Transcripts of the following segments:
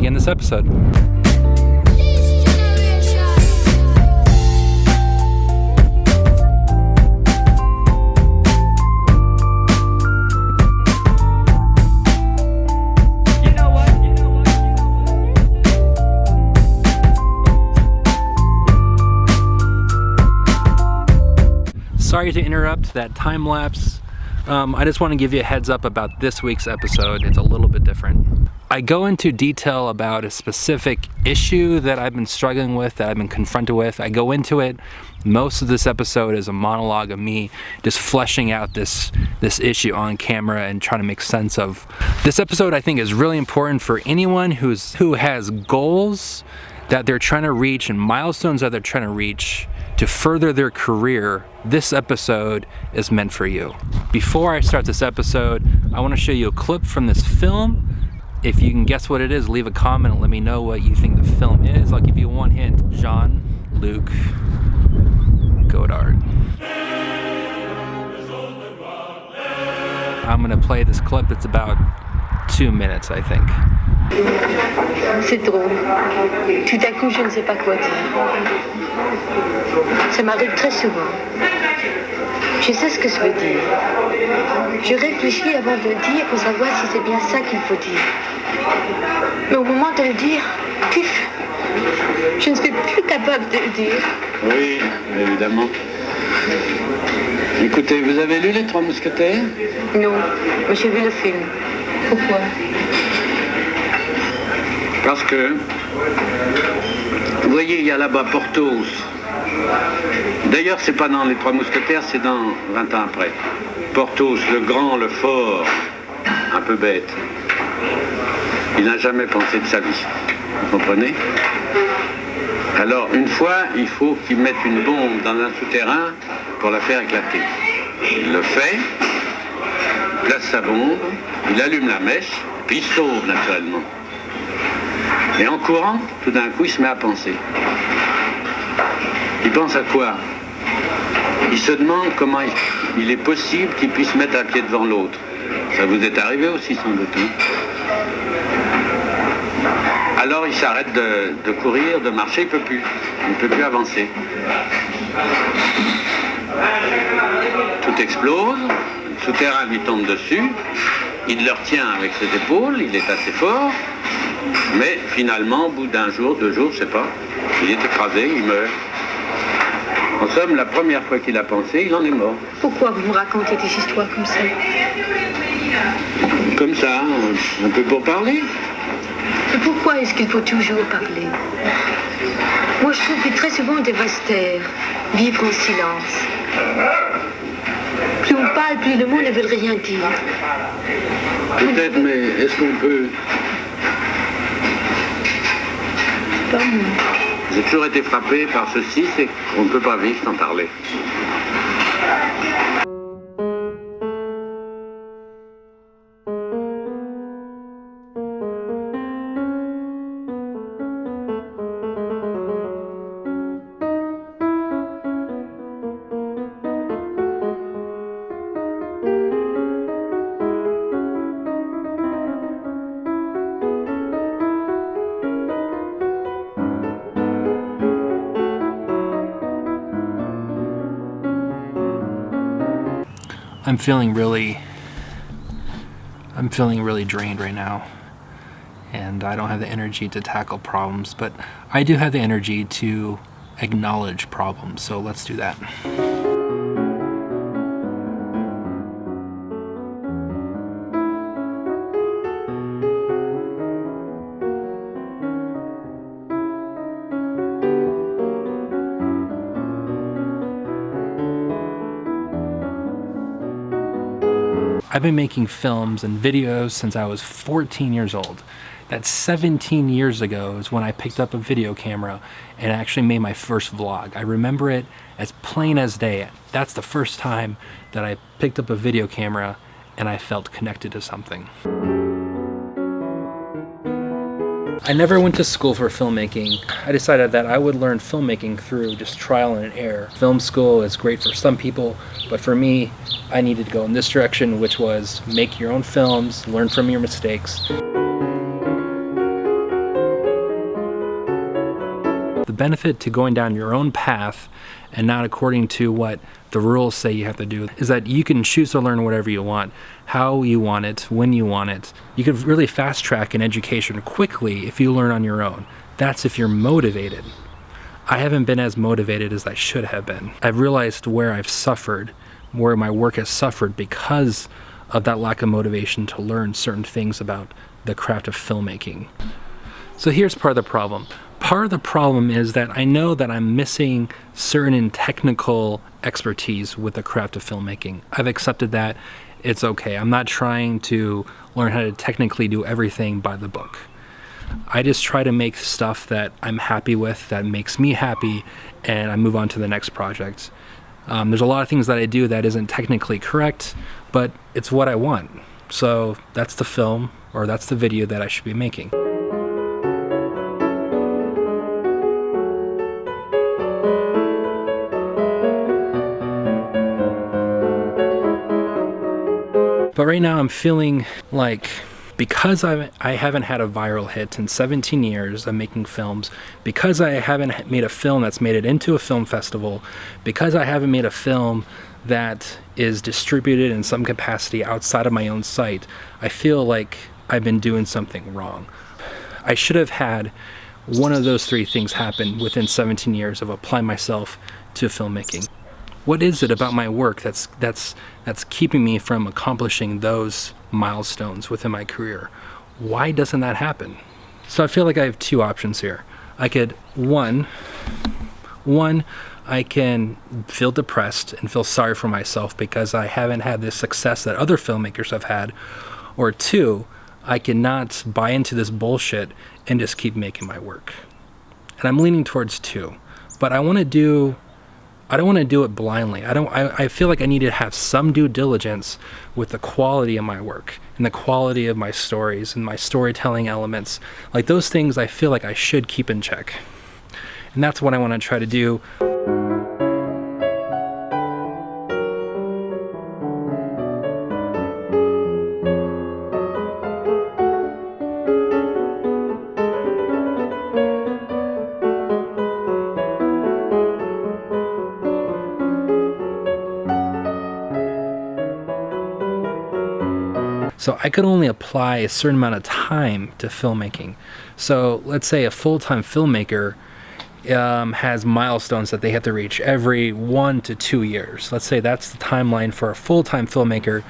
begin this episode. Sorry to interrupt that time lapse. I just want to give you a heads up about this week's episode. It's a little bit different. I go into detail about a specific issue that I've been struggling with, that I've been confronted with. I go into it. Most of this episode is a monologue of me just fleshing out this issue on camera and trying to make sense of. This episode, I think, is really important for anyone who has goals that they're trying to reach and milestones that they're trying to reach to further their career. This episode is meant for you. Before I start this episode, I want to show you a clip from this film. If you can guess what it is, leave a comment and let me know what you think the film is. I'll give you one hint. Jean-Luc Godard. I'm gonna play this clip. It's about 2 minutes, I think. C'est drôle. Tout à coup, je ne sais pas quoi dire. Ça m'arrive très souvent. Je sais ce que ça veut dire. Je réfléchis avant de le dire pour savoir si c'est bien ça qu'il faut dire. Mais au moment de le dire, pif, je ne suis plus capable de le dire. Oui, évidemment. Écoutez, vous avez lu Les Trois Mousquetaires? Non, mais j'ai vu le film. Pourquoi? Parce que, vous voyez, il y a là-bas Porthos. D'ailleurs, c'est pas dans Les Trois Mousquetaires, c'est dans 20 ans après. Porthos, le grand, le fort, un peu bête. Il n'a jamais pensé de sa vie. Vous comprenez? Alors, une fois, il faut qu'il mette une bombe dans un souterrain pour la faire éclater. Il le fait, il place sa bombe, il allume la mèche, puis il sauve naturellement. Et en courant, tout d'un coup, il se met à penser. Il pense à quoi? Il se demande comment il est possible qu'il puisse mettre un pied devant l'autre. Ça vous est arrivé aussi, sans doute, hein? Alors il s'arrête de courir, de marcher, il ne peut plus avancer. Tout explose, le souterrain lui tombe dessus, il le retient avec ses épaules, il est assez fort, mais finalement, au bout d'un jour, 2 jours, je sais pas, il est écrasé, il meurt. En somme, la première fois qu'il a pensé, il en est mort. Pourquoi vous me racontez des histoires comme ça? Comme ça, un peu pour parler. Et pourquoi est-ce qu'il faut toujours parler? Moi, je trouve que très souvent, on devrait se taire, vivre en silence. Plus on parle, plus le monde ne veut rien dire. Peut-être, mais est-ce qu'on peut... Pas moi. J'ai toujours été frappé par ceci, c'est qu'on ne peut pas vivre sans parler. I'm feeling really drained right now, and I don't have the energy to tackle problems, but I do have the energy to acknowledge problems, so let's do that. I've been making films and videos since I was 14 years old. That's 17 years ago is when I picked up a video camera and actually made my first vlog. I remember it as plain as day. That's the first time that I picked up a video camera and I felt connected to something. I never went to school for filmmaking. I decided that I would learn filmmaking through just trial and error. Film school is great for some people, but for me, I needed to go in this direction, which was make your own films, learn from your mistakes. benefit to going down your own path and not according to what the rules say you have to do is that you can choose to learn whatever you want, how you want it, when you want it. You can really fast track an education quickly if you learn on your own. That's if you're motivated. I haven't been as motivated as I should have been. I've realized where I've suffered, where my work has suffered because of that lack of motivation to learn certain things about the craft of filmmaking. So here's part of the problem. Part of the problem is that I know that I'm missing certain technical expertise with the craft of filmmaking. I've accepted that. It's okay. I'm not trying to learn how to technically do everything by the book. I just try to make stuff that I'm happy with, that makes me happy, and I move on to the next project. There's a lot of things that I do that isn't technically correct, but it's what I want. So that's the film, or that's the video that I should be making. But right now I'm feeling like because I haven't had a viral hit in 17 years of making films, because I haven't made a film that's made it into a film festival, because I haven't made a film that is distributed in some capacity outside of my own site, I feel like I've been doing something wrong. I should have had one of those three things happen within 17 years of applying myself to filmmaking. What is it about my work that's keeping me from accomplishing those milestones within my career? Why doesn't that happen? So I feel like I have two options here. I could, one, I can feel depressed and feel sorry for myself because I haven't had this success that other filmmakers have had. Or two, I cannot buy into this bullshit and just keep making my work. And I'm leaning towards two. But I don't want to do it blindly. I feel like I need to have some due diligence with the quality of my work and the quality of my stories and my storytelling elements. Like those things I feel like I should keep in check. And that's what I want to try to do. So I could only apply a certain amount of time to filmmaking. So let's say a full-time filmmaker has milestones that they have to reach every 1 to 2 years. Let's say that's the timeline for a full-time filmmaker.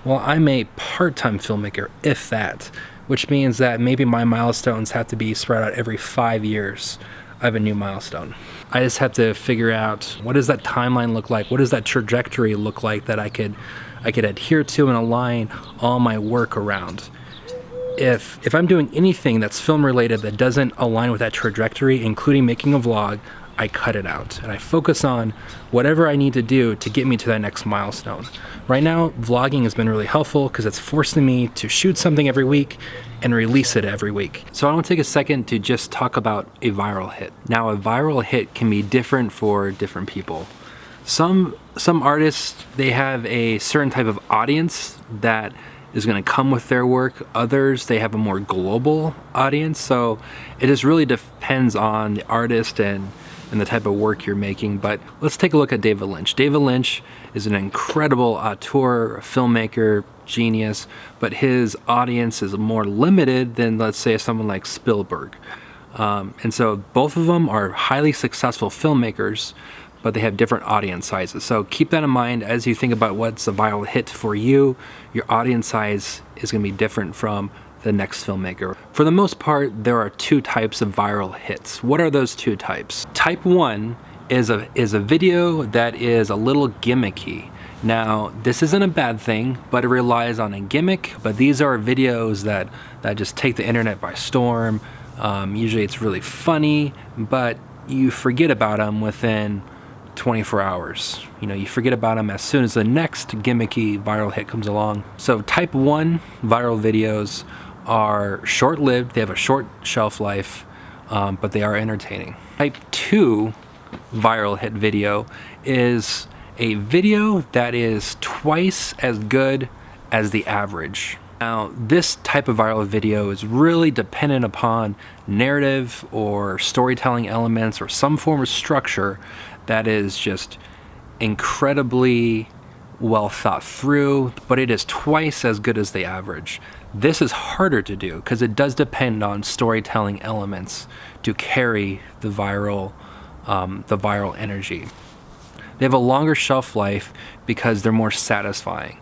Well, I'm a part-time filmmaker, if that, which means that maybe my milestones have to be spread out every 5 years. I have a new milestone. I just have to figure out, what does that timeline look like? What does that trajectory look like that I could adhere to and align all my work around? If I'm doing anything that's film related that doesn't align with that trajectory, including making a vlog, I cut it out and I focus on whatever I need to do to get me to that next milestone. Right now, vlogging has been really helpful because it's forcing me to shoot something every week and release it every week. So I want to take a second to just talk about a viral hit. Now, a viral hit can be different for different people. Some artists, they have a certain type of audience that is going to come with their work. Others, they have a more global audience. So it just really depends on the artist and the type of work you're making. But let's take a look at David Lynch. David Lynch is an incredible auteur, filmmaker, genius, but his audience is more limited than, let's say, someone like Spielberg. And so both of them are highly successful filmmakers, but they have different audience sizes. So keep that in mind as you think about what's a viral hit for you. Your audience size is going to be different from the next filmmaker. For the most part, there are two types of viral hits. What are those two types? Type 1 is a video that is a little gimmicky. Now, this isn't a bad thing, but it relies on a gimmick. But these are videos that just take the internet by storm. Usually it's really funny, but you forget about them within 24 hours. You forget about them as soon as the next gimmicky viral hit comes along. So type 1 viral videos are short-lived, they have a short shelf life, but they are entertaining. Type 2 viral hit video is a video that is twice as good as the average. Now, this type of viral video is really dependent upon narrative or storytelling elements or some form of structure that is just incredibly well thought through, but it is twice as good as the average. This is harder to do because it does depend on storytelling elements to carry the viral energy. They have a longer shelf life because they're more satisfying.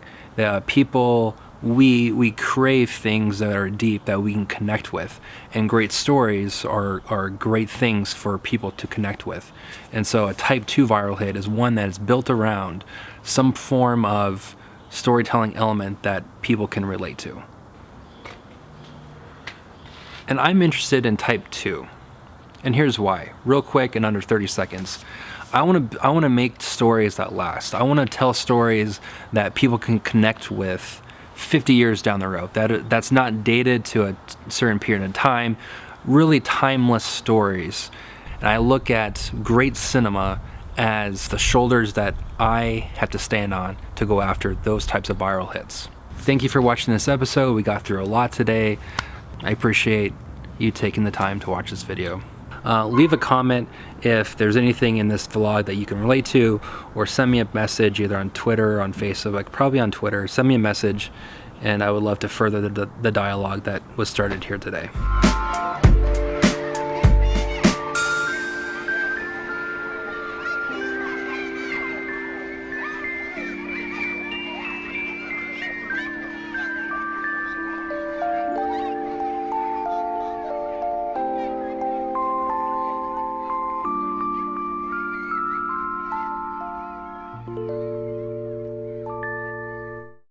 We crave things that are deep that we can connect with, and great stories are great things for people to connect with. And so a type 2 viral hit is one that is built around some form of storytelling element that people can relate to. And I'm interested in type 2. And here's why. Real quick, in under 30 seconds. I want to make stories that last. I want to tell stories that people can connect with 50 years down the road. That's not dated to a certain period of time, really timeless stories. And I look at great cinema as the shoulders that I have to stand on to go after those types of viral hits. Thank you for watching this episode. We got through a lot today. I appreciate you taking the time to watch this video. Leave a comment if there's anything in this vlog that you can relate to, or send me a message either on Twitter or on Facebook, probably on Twitter. Send me a message, and I would love to further the dialogue that was started here today.